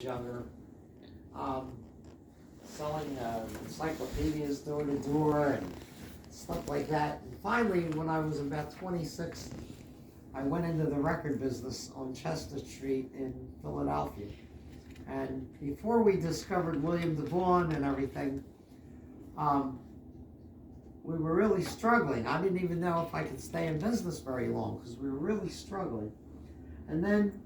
younger, selling encyclopedias door to door and stuff like that. And finally, when I was about 26, I went into the record business on Chester Street in Philadelphia. And before we discovered William DeVaughn and everything, we were really struggling. I didn't even know if I could stay in business very long because we were really struggling. And then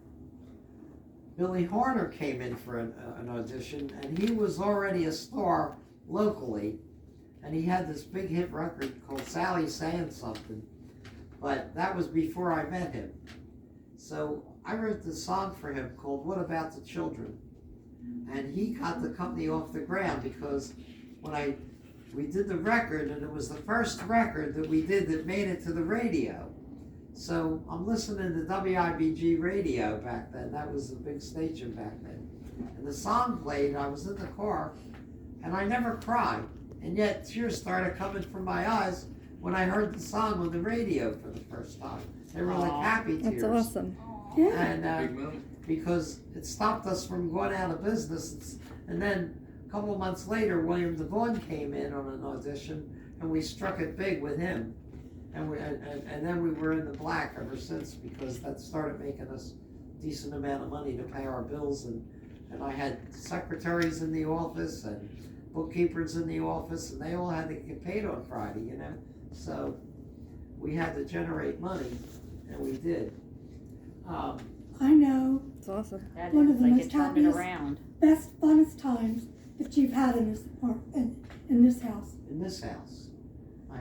Billy Horner came in for an audition, and he was already a star locally, and he had this big hit record called Sally Saying Something, but that was before I met him. So I wrote this song for him called What About the Children, and he got the company off the ground because when we did the record, and it was the first record that we did that made it to the radio. So I'm listening to WIBG radio back then. That was a big station back then. And the song played, I was in the car, and I never cried. And yet tears started coming from my eyes when I heard the song on the radio for the first time. They were like happy tears. That's awesome. Yeah. And because it stopped us from going out of business. And then a couple of months later, William DeVaughn came in on an audition, and we struck it big with him. And then we were in the black ever since, because that started making us a decent amount of money to pay our bills. And I had secretaries in the office and bookkeepers in the office, and they all had to get paid on Friday, you know. So we had to generate money, and we did. I know That's awesome. That one is of the like most it turned it happiest, around. best, funnest times that you've had in this in this house. In this house.